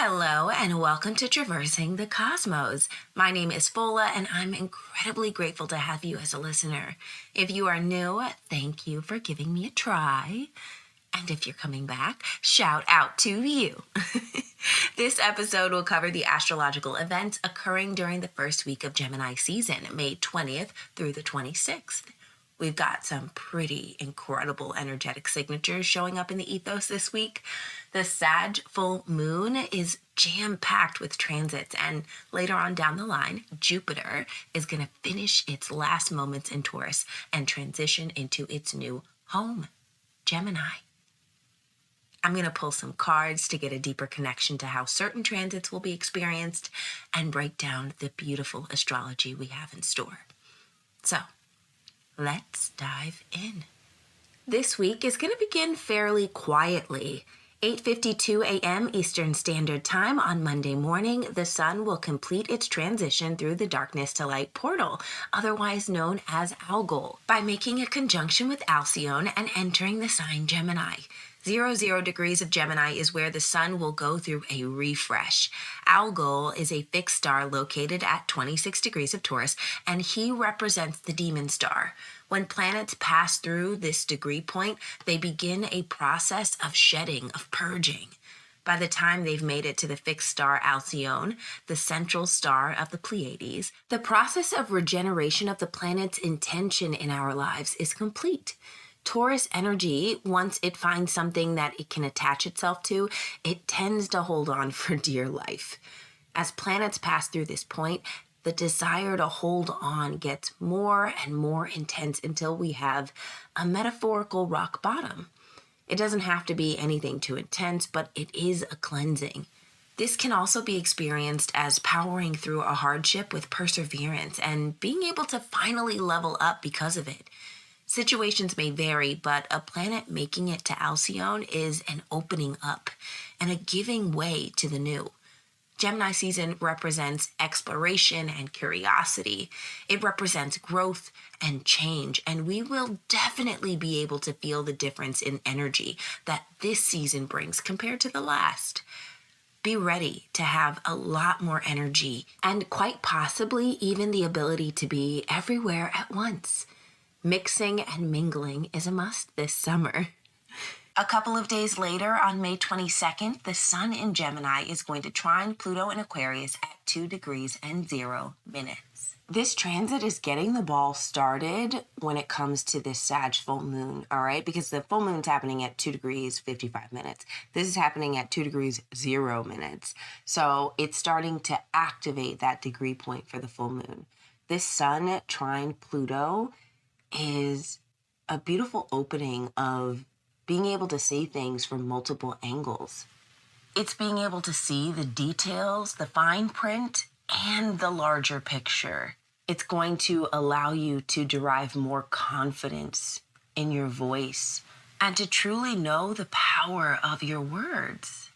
Hello and welcome to Traversing the Cosmos. My name is Fola and I'm incredibly grateful to have you as a listener. If you are new, thank you for giving me a try. And if you're coming back, shout out to you. This episode will cover the astrological events occurring during the first week of Gemini season, May 20th through the 26th. We've got some pretty incredible energetic signatures showing up in the ethos this week. The Sag full moon is jam-packed with transits, and later on down the line, Jupiter is going to finish its last moments in Taurus and transition into its new home, Gemini. I'm going to pull some cards to get a deeper connection to how certain transits will be experienced and break down the beautiful astrology we have in store. So, let's dive in. This week is going to begin fairly quietly. 8:52 a.m. Eastern Standard Time on Monday morning, the sun will complete its transition through the darkness to light portal, otherwise known as Algol, by making a conjunction with Alcyone and entering the sign Gemini. 00 degrees of Gemini is where the sun will go through a refresh. Algol is a fixed star located at 26 degrees of Taurus, and he represents the demon star. When planets pass through this degree point, they begin a process of shedding, of purging. By the time they've made it to the fixed star Alcyone, the central star of the Pleiades, the process of regeneration of the planet's intention in our lives is complete. Taurus energy, once it finds something that it can attach itself to, it tends to hold on for dear life. As planets pass through this point, the desire to hold on gets more and more intense until we have a metaphorical rock bottom. It doesn't have to be anything too intense, but it is a cleansing. This can also be experienced as powering through a hardship with perseverance and being able to finally level up because of it. Situations may vary, but a planet making it to Alcyone is an opening up and a giving way to the new. Gemini season represents exploration and curiosity. It represents growth and change, and we will definitely be able to feel the difference in energy that this season brings compared to the last. Be ready to have a lot more energy and quite possibly even the ability to be everywhere at once. Mixing and mingling is a must this summer. A couple of days later, on May 22nd, the sun in Gemini is going to trine Pluto in Aquarius at 2 degrees and 0 minutes. This transit is getting the ball started when it comes to this Sag full moon, all right? Because the full moon's happening at 2 degrees, 55 minutes. This is happening at 2 degrees, 0 minutes. So it's starting to activate that degree point for the full moon. This sun trine Pluto is a beautiful opening of being able to see things from multiple angles. It's being able to see the details, the fine print, and the larger picture. It's going to allow you to derive more confidence in your voice and to truly know the power of your words,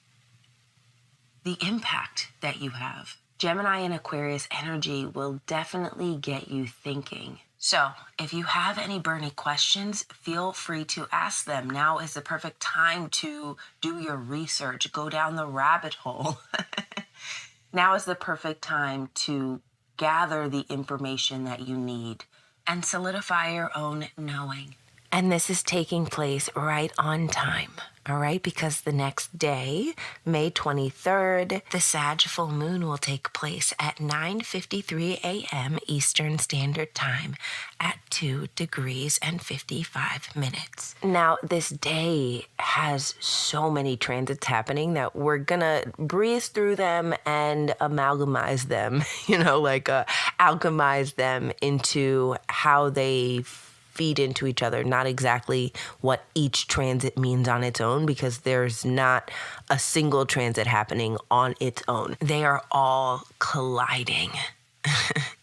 the impact that you have. Gemini and Aquarius energy will definitely get you thinking. So, if you have any burning questions, feel free to ask them. Now is the perfect time to do your research, go down the rabbit hole. Now is the perfect time to gather the information that you need and solidify your own knowing. And this is taking place right on time, all right? Because the next day, May 23rd, the Sag full moon will take place at 9:53 a.m. Eastern Standard Time at 2 degrees and 55 minutes. Now, this day has so many transits happening that we're gonna breeze through them and amalgamize them, alchemize them into how they feed into each other, not exactly what each transit means on its own, because there's not a single transit happening on its own. They are all colliding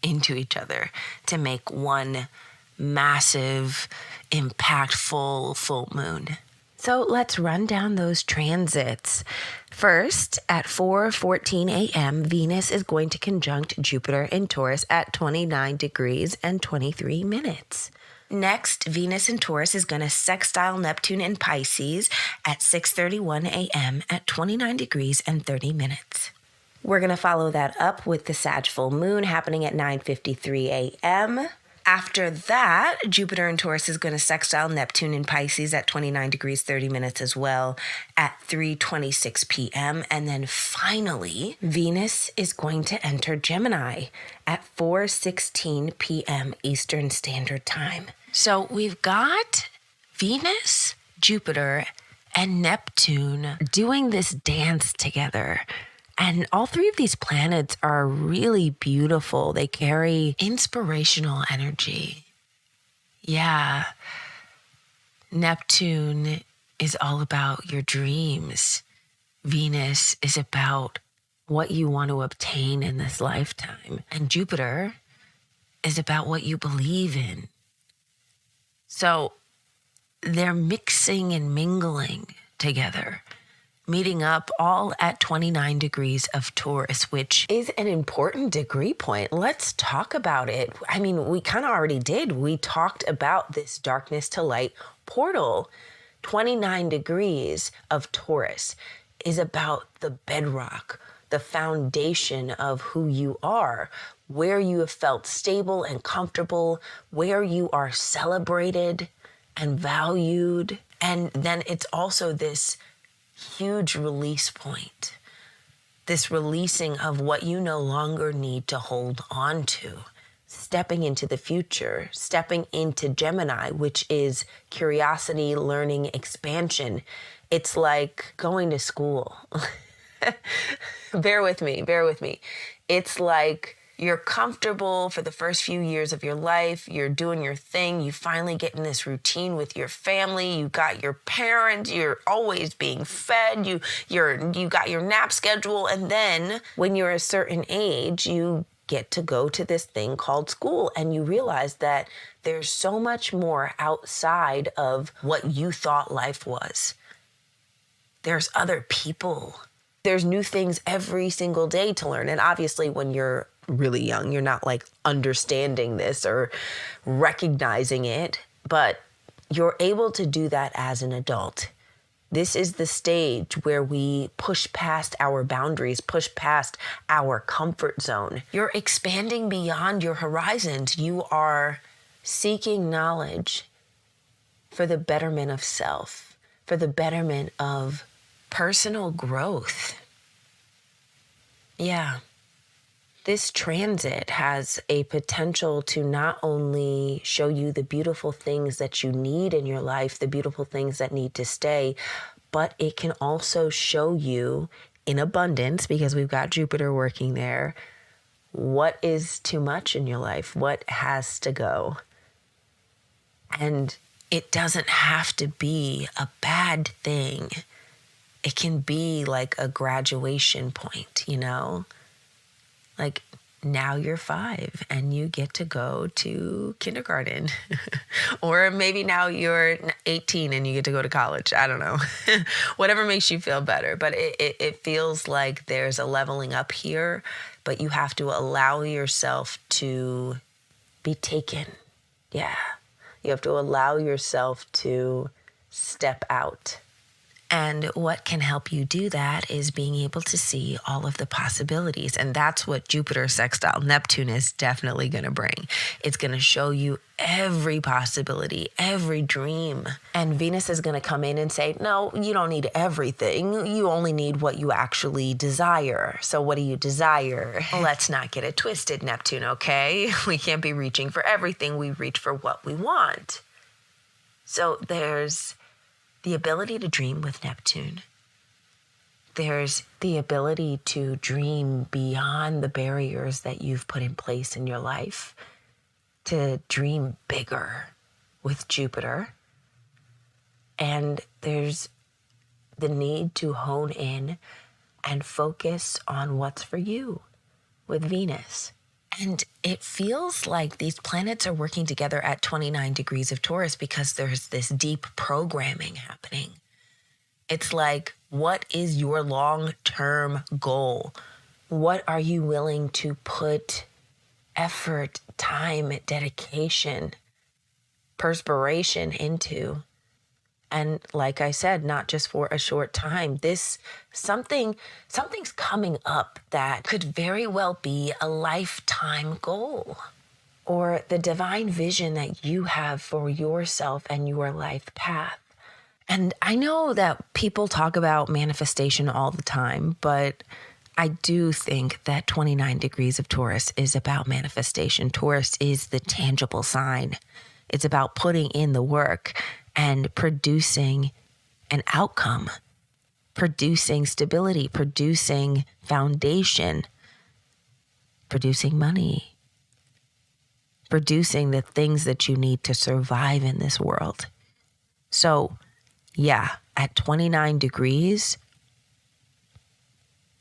into each other to make one massive, impactful full moon. So let's run down those transits. First, at 4:14 a.m., Venus is going to conjunct Jupiter in Taurus at 29 degrees and 23 minutes. Next, Venus in Taurus is going to sextile Neptune in Pisces at 6:31 a.m. at 29 degrees and 30 minutes. We're going to follow that up with the Sag full moon happening at 9:53 a.m. After that, Jupiter in Taurus is going to sextile Neptune in Pisces at 29 degrees 30 minutes as well at 3:26 p.m. And then finally, Venus is going to enter Gemini at 4:16 p.m. Eastern Standard Time. So we've got Venus, Jupiter, and Neptune doing this dance together. And all three of these planets are really beautiful. They carry inspirational energy. Yeah. Neptune is all about your dreams. Venus is about what you want to obtain in this lifetime. And Jupiter is about what you believe in. So they're mixing and mingling together, meeting up all at 29 degrees of Taurus, which is an important degree point. Let's talk about it. I mean, we kind of already did. We talked about this darkness to light portal. 29 degrees of Taurus is about the bedrock, the foundation of who you are, where you have felt stable and comfortable, where you are celebrated and valued. And then it's also this huge release point, this releasing of what you no longer need to hold on to, stepping into the future, stepping into Gemini, which is curiosity, learning, expansion. It's like going to school. Bear with me. It's like you're comfortable for the first few years of your life. You're doing your thing. You finally get in this routine with your family. You got your parents. You're always being fed. You got your nap schedule. And then when you're a certain age, you get to go to this thing called school. And you realize that there's so much more outside of what you thought life was. There's other people. There's new things every single day to learn. And obviously when you're really young, you're not like understanding this or recognizing it, but you're able to do that as an adult. This is the stage where we push past our boundaries, push past our comfort zone. You're expanding beyond your horizons. You are seeking knowledge for the betterment of self, for the betterment of personal growth. Yeah. This transit has a potential to not only show you the beautiful things that you need in your life, the beautiful things that need to stay, but it can also show you in abundance, because we've got Jupiter working there, what is too much in your life, what has to go. And it doesn't have to be a bad thing. It can be like a graduation point, you know? Like now you're 5 and you get to go to kindergarten. Or maybe now you're 18 and you get to go to college. I don't know. Whatever makes you feel better. But it feels like there's a leveling up here, but you have to allow yourself to be taken. Yeah. You have to allow yourself to step out. And what can help you do that is being able to see all of the possibilities. And that's what Jupiter sextile Neptune is definitely going to bring. It's going to show you every possibility, every dream. And Venus is going to come in and say, no, you don't need everything. You only need what you actually desire. So what do you desire? Let's not get it twisted, Neptune, okay? We can't be reaching for everything. We reach for what we want. So there's the ability to dream with Neptune. There's the ability to dream beyond the barriers that you've put in place in your life, to dream bigger with Jupiter. And there's the need to hone in and focus on what's for you with Venus. And it feels like these planets are working together at 29 degrees of Taurus because there's this deep programming happening. It's like, what is your long-term goal? What are you willing to put effort, time, dedication perspiration into. And like I said, not just for a short time, something's coming up that could very well be a lifetime goal, or the divine vision that you have for yourself and your life path. And I know that people talk about manifestation all the time, but I do think that 29 degrees of Taurus is about manifestation. Taurus is the tangible sign. It's about putting in the work and producing an outcome, producing stability, producing foundation, producing money, producing the things that you need to survive in this world. So, yeah, at 29 degrees,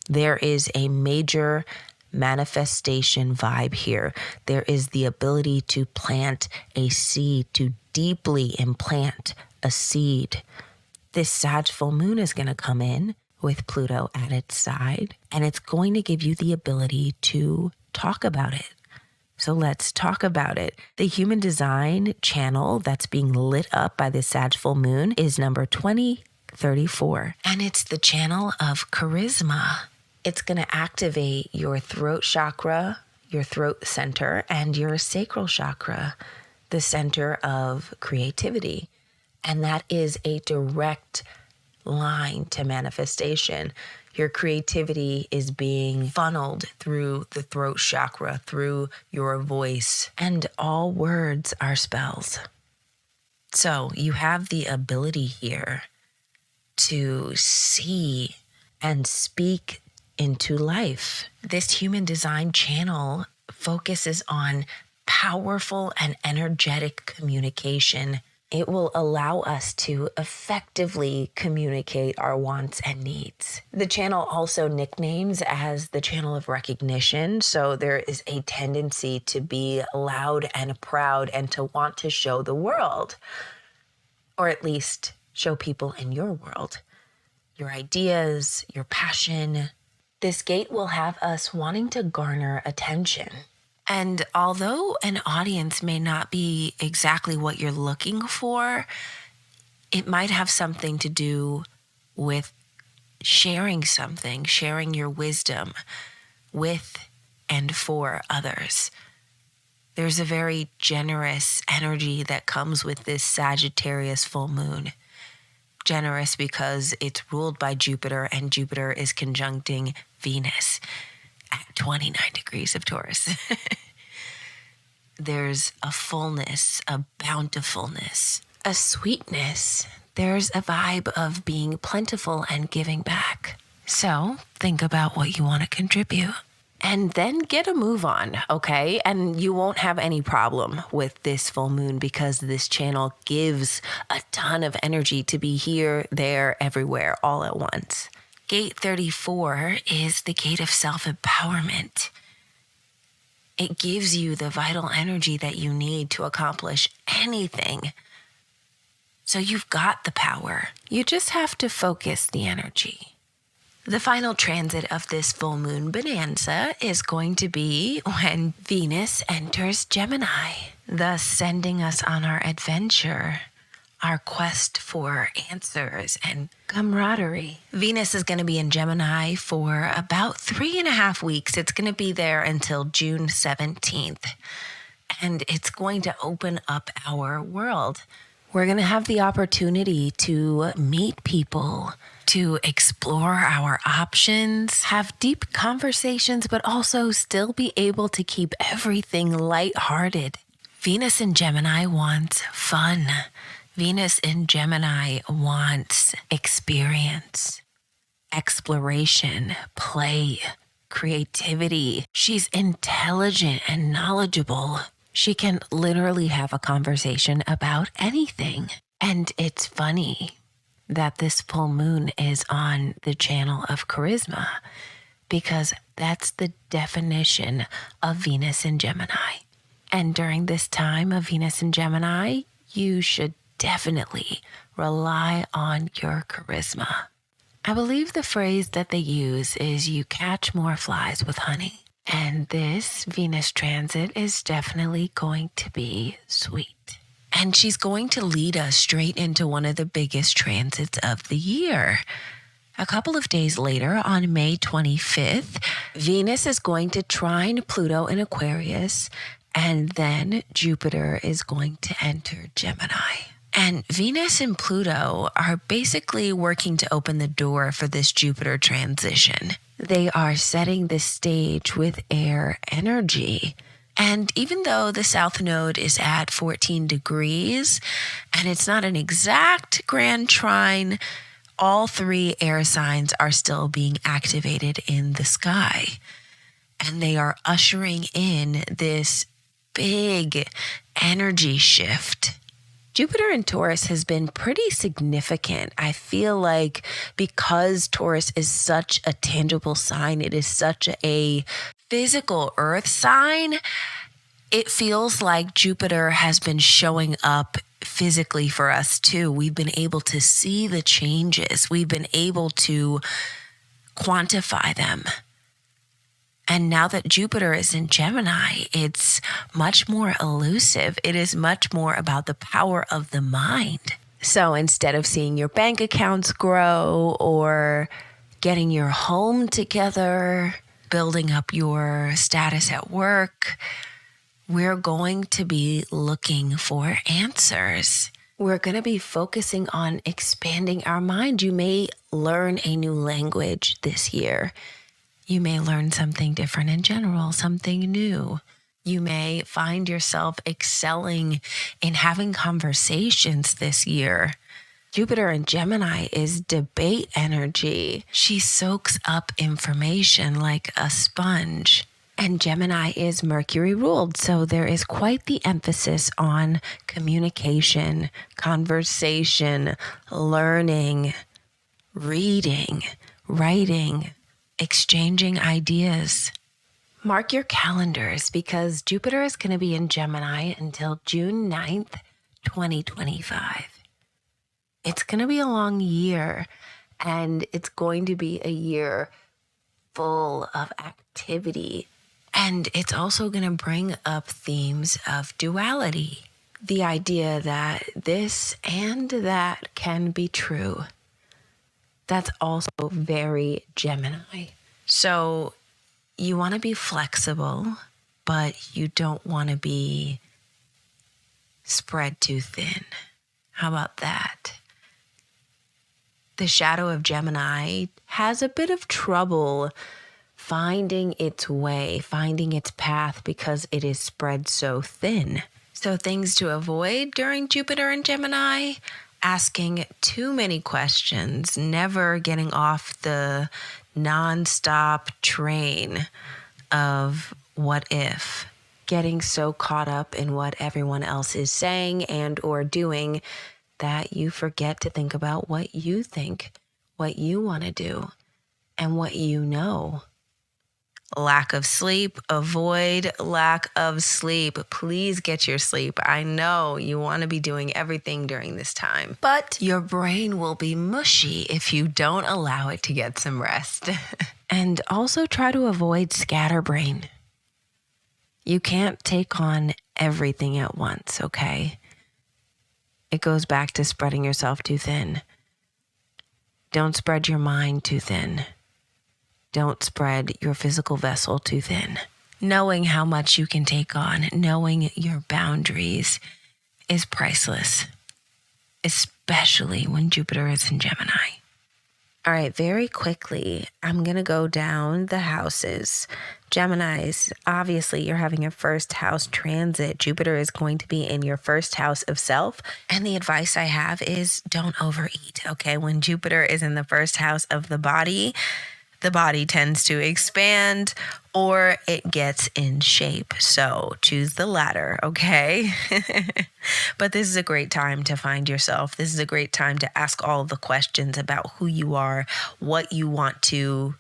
there is a major manifestation vibe here. There is the ability to plant a seed, to deeply implant a seed. This Sag full moon is going to come in with Pluto at its side, and it's going to give you the ability to talk about it. So let's talk about it. The human design channel that's being lit up by this Sag full moon is number 2034, and it's the channel of charisma. It's going to activate your throat chakra, your throat center, and your sacral chakra, the center of creativity. And that is a direct line to manifestation. Your creativity is being funneled through the throat chakra, through your voice, and all words are spells. So you have the ability here to see and speak into life. This human design channel focuses on powerful and energetic communication. It will allow us to effectively communicate our wants and needs. The channel also nicknames as the channel of recognition. So there is a tendency to be loud and proud and to want to show the world, or at least show people in your world, your ideas, your passion. This gate will have us wanting to garner attention. And although an audience may not be exactly what you're looking for, it might have something to do with sharing something, sharing your wisdom with and for others. There's a very generous energy that comes with this Sagittarius full moon. Generous because it's ruled by Jupiter, and Jupiter is conjuncting Venus at 29 degrees of Taurus. There's a fullness, a bountifulness, a sweetness. There's a vibe of being plentiful and giving back. So think about what you want to contribute and then get a move on, okay? And you won't have any problem with this full moon because this channel gives a ton of energy to be here, there, everywhere, all at once. Gate 34 is the gate of self-empowerment. It gives you the vital energy that you need to accomplish anything. So you've got the power. You just have to focus the energy. The final transit of this full moon bonanza is going to be when Venus enters Gemini, thus sending us on our adventure, our quest for answers and camaraderie. Venus is going to be in Gemini for about 3.5 weeks. It's going to be there until June 17th, and it's going to open up our world. We're going to have the opportunity to meet people, to explore our options, have deep conversations, but also still be able to keep everything lighthearted. Venus in Gemini wants fun. Venus in Gemini wants experience, exploration, play, creativity. She's intelligent and knowledgeable. She can literally have a conversation about anything. And it's funny that this full moon is on the channel of charisma, because that's the definition of Venus in Gemini. And during this time of Venus in Gemini, you should definitely rely on your charisma. I believe the phrase that they use is you catch more flies with honey. And this Venus transit is definitely going to be sweet. And she's going to lead us straight into one of the biggest transits of the year. A couple of days later, on May 25th, Venus is going to trine Pluto in Aquarius, and then Jupiter is going to enter Gemini. And Venus and Pluto are basically working to open the door for this Jupiter transition. They are setting the stage with air energy. And even though the South Node is at 14 degrees, and it's not an exact grand trine, all three air signs are still being activated in the sky. And they are ushering in this big energy shift. Jupiter in Taurus has been pretty significant. I feel like because Taurus is such a tangible sign, it is such a physical earth sign, it feels like Jupiter has been showing up physically for us too. We've been able to see the changes. We've been able to quantify them. And now that Jupiter is in Gemini, it's much more elusive. It is much more about the power of the mind. So instead of seeing your bank accounts grow or getting your home together, building up your status at work, we're going to be looking for answers. We're going to be focusing on expanding our mind. You may learn a new language this year. You may learn something different in general, something new. You may find yourself excelling in having conversations this year. Jupiter in Gemini is debate energy. She soaks up information like a sponge. And Gemini is Mercury ruled, so there is quite the emphasis on communication, conversation, learning, reading, writing, exchanging ideas. Mark your calendars because Jupiter is going to be in Gemini until June 9th, 2025. It's going to be a long year, and it's going to be a year full of activity. And it's also going to bring up themes of duality. The idea that this and that can be true. That's also very Gemini. So you want to be flexible, but you don't want to be spread too thin. How about that? The shadow of Gemini has a bit of trouble finding its way, finding its path because it is spread so thin. So things to avoid during Jupiter and Gemini: asking too many questions, never getting off the nonstop train of what if, getting so caught up in what everyone else is saying and or doing that you forget to think about what you think, what you want to do, and what you know. Lack of sleep. Avoid lack of sleep. Please get your sleep. I know you want to be doing everything during this time, but your brain will be mushy if you don't allow it to get some rest. And also try to avoid scatterbrain. You can't take on everything at once, okay? It goes back to spreading yourself too thin. Don't spread your mind too thin. Don't spread your physical vessel too thin. Knowing how much you can take on, knowing your boundaries is priceless, especially when Jupiter is in Gemini. All right, very quickly, I'm going to go down the houses. Geminis, obviously, you're having a first house transit. Jupiter is going to be in your first house of self. And the advice I have is don't overeat, okay? When Jupiter is in the first house of the body tends to expand or it gets in shape. So choose the latter, okay? But this is a great time to find yourself. This is a great time to ask all the questions about who you are, what you want to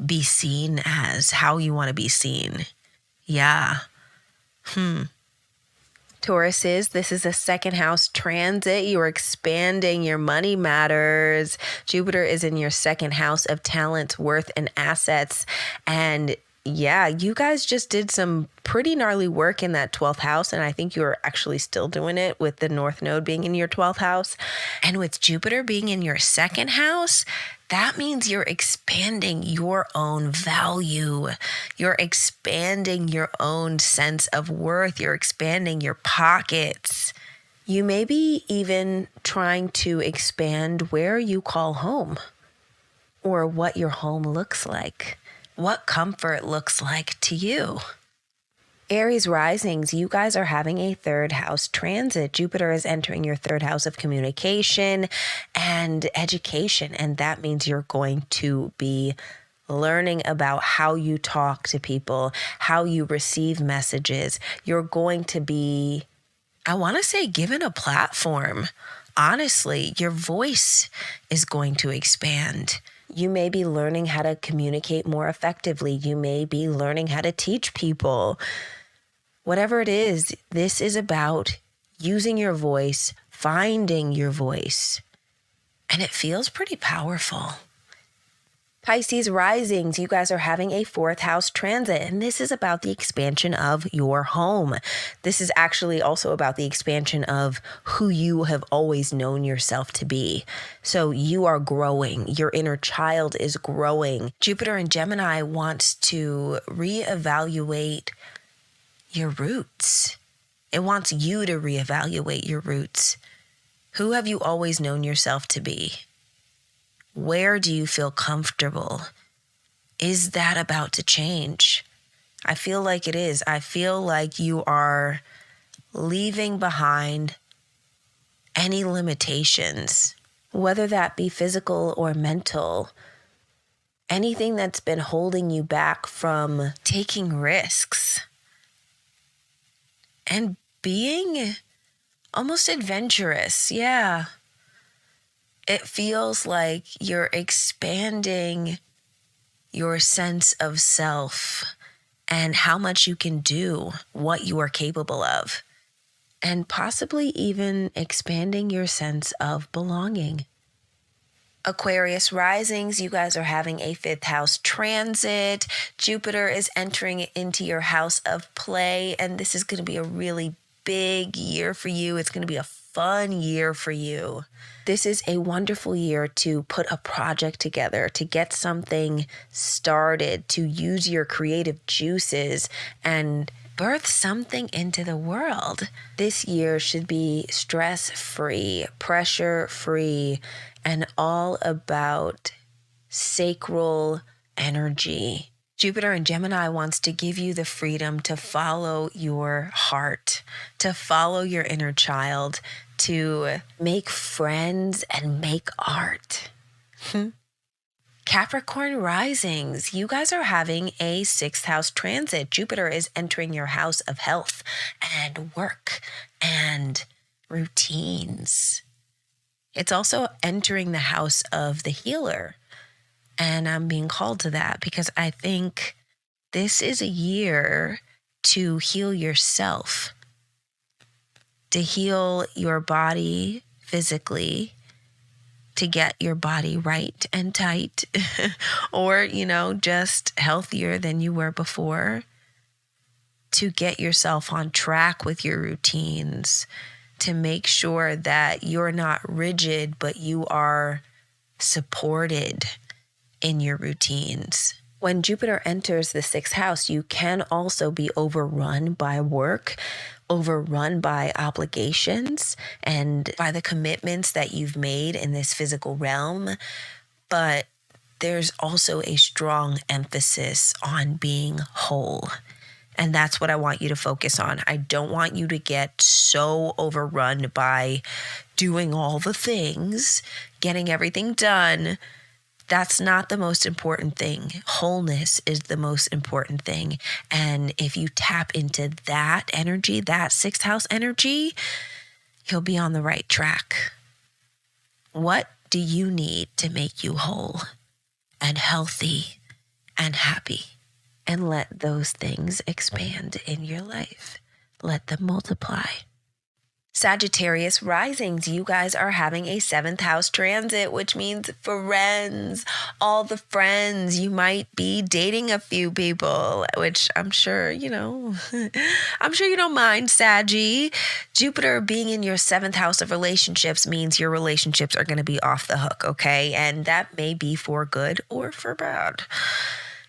be seen as, how you want to be seen. Yeah. Tauruses, this is a second house transit. You are expanding your money matters. Jupiter is in your second house of talents, worth, and assets. And Yeah, you guys just did some pretty gnarly work in that 12th house. And I think you're actually still doing it with the North Node being in your 12th house. And with Jupiter being in your second house, that means you're expanding your own value. You're expanding your own sense of worth. You're expanding your pockets. You may be even trying to expand where you call home or what your home looks like, what comfort looks like to you. Aries risings, you guys are having a third house transit. Jupiter is entering your third house of communication and education. And that means you're going to be learning about how you talk to people, how you receive messages. You're going to be, I want to say, given a platform. Honestly, your voice is going to expand. You may be learning how to communicate more effectively. You may be learning how to teach people. Whatever it is, this is about using your voice, finding your voice, and it feels pretty powerful. Pisces risings, you guys are having a fourth house transit, and this is about the expansion of your home. This is actually also about the expansion of who you have always known yourself to be. So you are growing. Your inner child is growing. Jupiter in Gemini wants to reevaluate your roots. It wants you to reevaluate your roots. Who have you always known yourself to be? Where do you feel comfortable? Is that about to change? I feel like it is. I feel like you are leaving behind any limitations, whether that be physical or mental, anything that's been holding you back from taking risks and being almost adventurous. Yeah. It feels like you're expanding your sense of self and how much you can do, what you are capable of, and possibly even expanding your sense of belonging. Aquarius risings, you guys are having a fifth house transit. Jupiter is entering into your house of play, and this is going to be a really big year for you. It's going to be a fun year for you. This is a wonderful year to put a project together, to get something started, to use your creative juices and birth something into the world. This year should be stress-free, pressure-free, and all about sacral energy. Jupiter in Gemini wants to give you the freedom to follow your heart, to follow your inner child, to make friends and make art. Capricorn risings, you guys are having a sixth house transit. Jupiter is entering your house of health and work and routines. It's also entering the house of the healer. And I'm being called to that because I think this is a year to heal yourself, to heal your body physically, to get your body right and tight, or, just healthier than you were before, to get yourself on track with your routines, to make sure that you're not rigid, but you are supported in your routines. When Jupiter enters the sixth house, you can also be overrun by work, overrun by obligations, and by the commitments that you've made in this physical realm. But there's also a strong emphasis on being whole. And that's what I want you to focus on. I don't want you to get so overrun by doing all the things, getting everything done. That's not the most important thing. Wholeness is the most important thing. And if you tap into that energy, that sixth house energy, you'll be on the right track. What do you need to make you whole and healthy and happy? And let those things expand in your life. Let them multiply. Sagittarius risings, you guys are having a 7th house transit, which means friends, all the friends. You might be dating a few people, which I'm sure, I'm sure you don't mind, Saggy. Jupiter being in your 7th house of relationships means your relationships are going to be off the hook, okay? And that may be for good or for bad.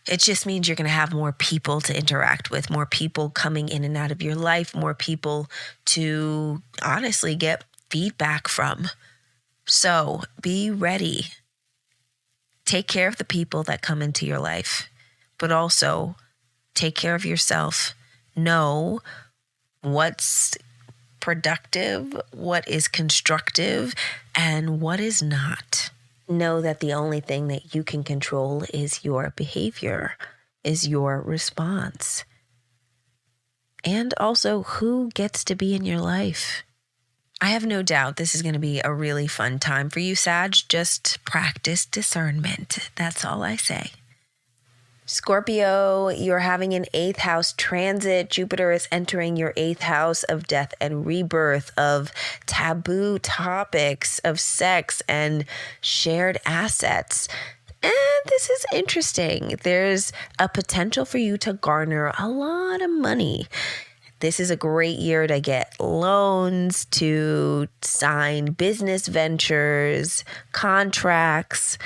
It just means you're going to have more people to interact with, more people coming in and out of your life, more people to honestly get feedback from. So be ready. Take care of the people that come into your life, but also take care of yourself. Know what's productive, what is constructive, and what is not. Know that the only thing that you can control is your behavior, is your response. And also who gets to be in your life. I have no doubt this is going to be a really fun time for you, Sag. Just practice discernment. That's all I say. Scorpio, you're having an 8th house transit. Jupiter is entering your 8th house of death and rebirth, of taboo topics, of sex and shared assets. And this is interesting. There's a potential for you to garner a lot of money. This is a great year to get loans, to sign business ventures, contracts.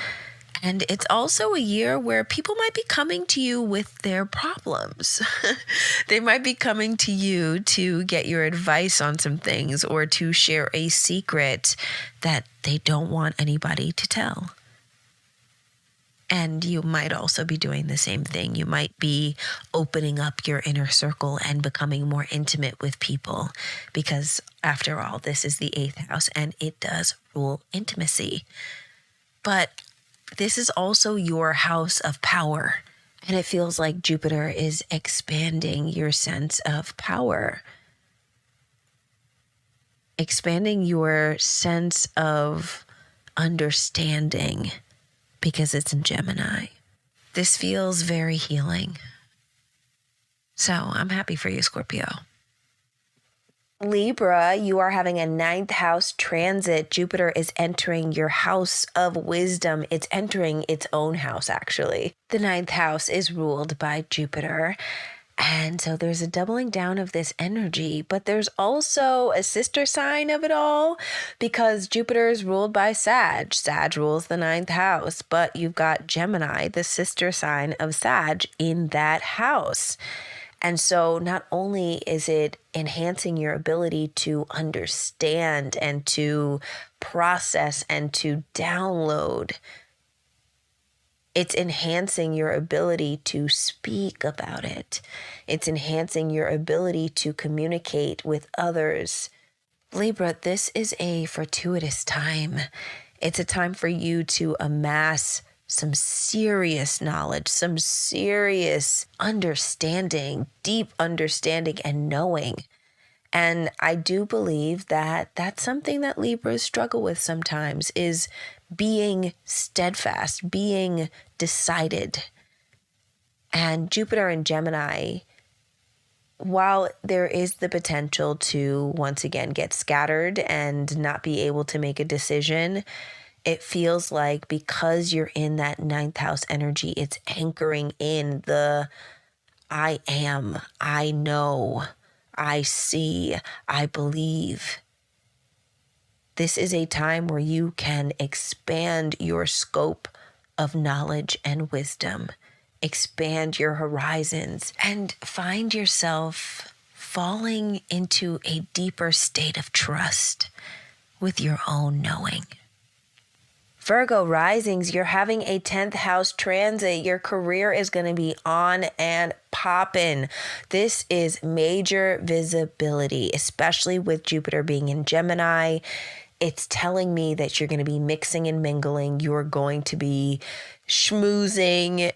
And it's also a year where people might be coming to you with their problems. They might be coming to you to get your advice on some things or to share a secret that they don't want anybody to tell. And you might also be doing the same thing. You might be opening up your inner circle and becoming more intimate with people because, after all, this is the 8th house and it does rule intimacy. But this is also your house of power, and it feels like Jupiter is expanding your sense of power, expanding your sense of understanding because it's in Gemini. This feels very healing. So I'm happy for you, Scorpio. Libra, you are having a 9th house transit. Jupiter is entering your house of wisdom. It's entering its own house, actually. The 9th house is ruled by Jupiter. And so there's a doubling down of this energy, but there's also a sister sign of it all because Jupiter is ruled by Sag. Sag rules the 9th house, but you've got Gemini, the sister sign of Sag, in that house. And so not only is it enhancing your ability to understand and to process and to download, it's enhancing your ability to speak about it. It's enhancing your ability to communicate with others. Libra, this is a fortuitous time. It's a time for you to amass some serious knowledge, some serious understanding, deep understanding and knowing. And I do believe that that's something that Libras struggle with sometimes, is being steadfast, being decided. And Jupiter in Gemini, while there is the potential to once again get scattered and not be able to make a decision, it feels like because you're in that 9th house energy, it's anchoring in the I am, I know, I see, I believe. This is a time where you can expand your scope of knowledge and wisdom, expand your horizons, and find yourself falling into a deeper state of trust with your own knowing. Virgo risings, you're having a 10th house transit. Your career is going to be on and poppin'. This is major visibility, especially with Jupiter being in Gemini. It's telling me that you're going to be mixing and mingling. You're going to be schmoozing.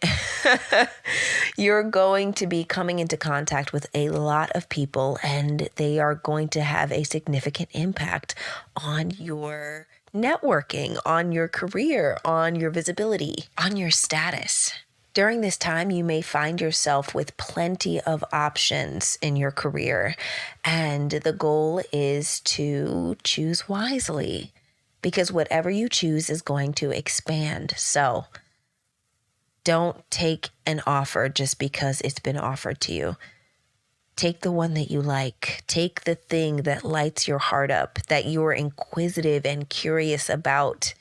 You're going to be coming into contact with a lot of people, and they are going to have a significant impact on your networking, on your career, on your visibility, on your status. During this time, you may find yourself with plenty of options in your career, and the goal is to choose wisely because whatever you choose is going to expand. So don't take an offer just because it's been offered to you. Take the one that you like. Take the thing that lights your heart up, that you're inquisitive and curious about.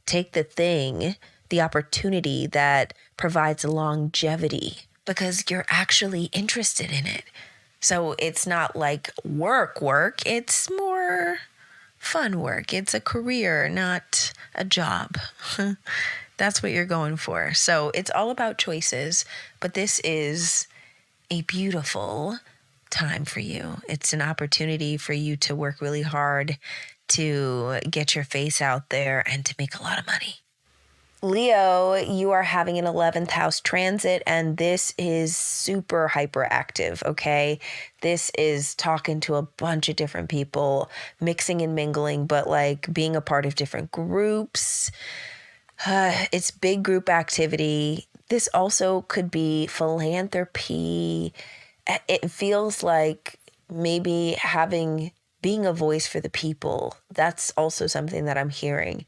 Take the opportunity that provides longevity because you're actually interested in it. So it's not like work, it's more fun work. It's a career, not a job. That's what you're going for. So it's all about choices, but this is a beautiful time for you. It's an opportunity for you to work really hard, to get your face out there, and to make a lot of money. Leo, you are having an 11th house transit, and this is super hyperactive, okay? This is talking to a bunch of different people, mixing and mingling, but like being a part of different groups. It's big group activity. This also could be philanthropy. It feels like maybe being a voice for the people. That's also something that I'm hearing,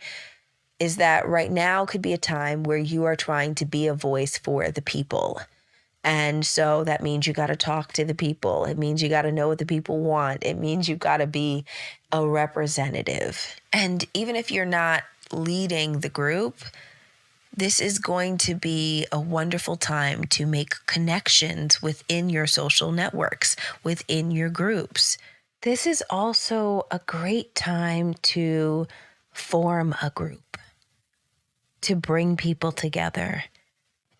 is that right now could be a time where you are trying to be a voice for the people. And so that means you got to talk to the people. It means you got to know what the people want. It means you got to be a representative. And even if you're not leading the group, this is going to be a wonderful time to make connections within your social networks, within your groups. This is also a great time to form a group, to bring people together.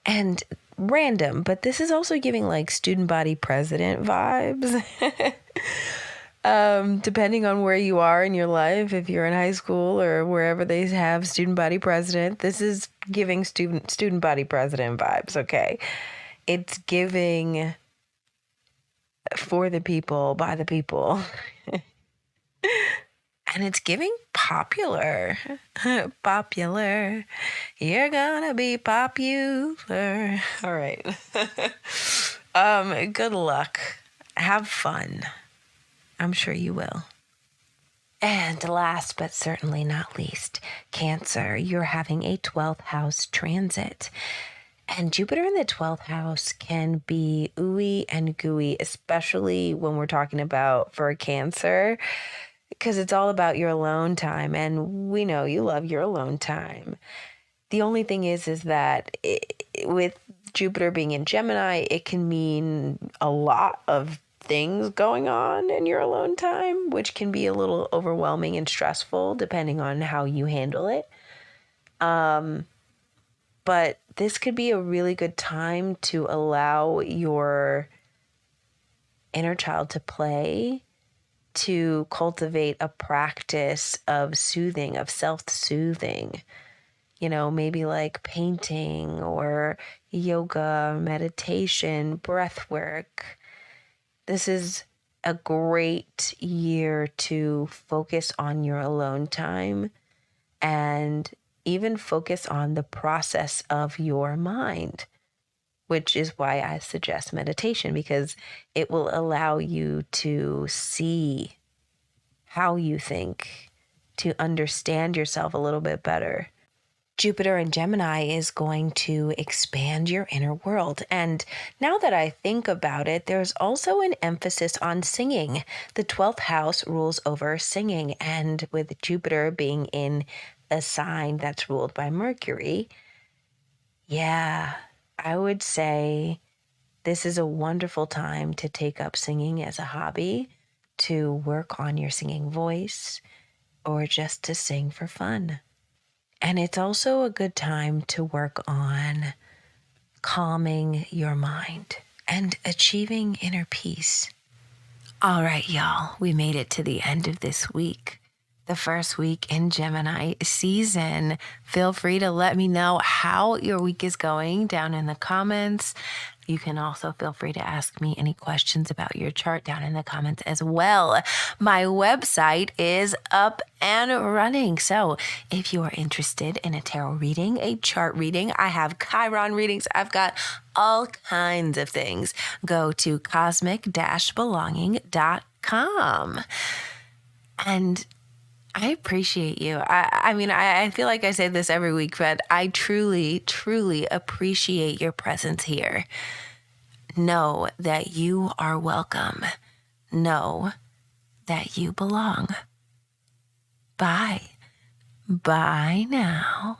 And random, but this is also giving like student body president vibes. Depending on where you are in your life, if you're in high school or wherever they have student body president, this is giving student body president vibes, okay? It's giving for the people, by the people. And it's giving popular. Popular. You're gonna be popular. All right. Good luck. Have fun. I'm sure you will. And last but certainly not least, Cancer, you're having a 12th house transit. And Jupiter in the 12th house can be ooey and gooey, especially when we're talking about for Cancer, because it's all about your alone time. And we know you love your alone time. The only thing is that with Jupiter being in Gemini, it can mean a lot of things going on in your alone time, which can be a little overwhelming and stressful depending on how you handle it. But this could be a really good time to allow your inner child to play, to cultivate a practice of soothing, of self-soothing. You know, maybe like painting or yoga, meditation, breath work. This is a great year to focus on your alone time and even focus on the process of your mind, which is why I suggest meditation, because it will allow you to see how you think, to understand yourself a little bit better. Jupiter in Gemini is going to expand your inner world. And now that I think about it, there's also an emphasis on singing. The 12th house rules over singing. And with Jupiter being in a sign that's ruled by Mercury, yeah, I would say this is a wonderful time to take up singing as a hobby, to work on your singing voice, or just to sing for fun. And it's also a good time to work on calming your mind and achieving inner peace. All right, y'all, we made it to the end of this week, the first week in Gemini season. Feel free to let me know how your week is going down in the comments. You can also feel free to ask me any questions about your chart down in the comments as well. My website is up and running. So if you are interested in a tarot reading, a chart reading, I have Chiron readings, I've got all kinds of things. Go to cosmic-belonging.com. And I appreciate you. I feel like I say this every week, but I truly, truly appreciate your presence here. Know that you are welcome. Know that you belong. Bye. Bye now.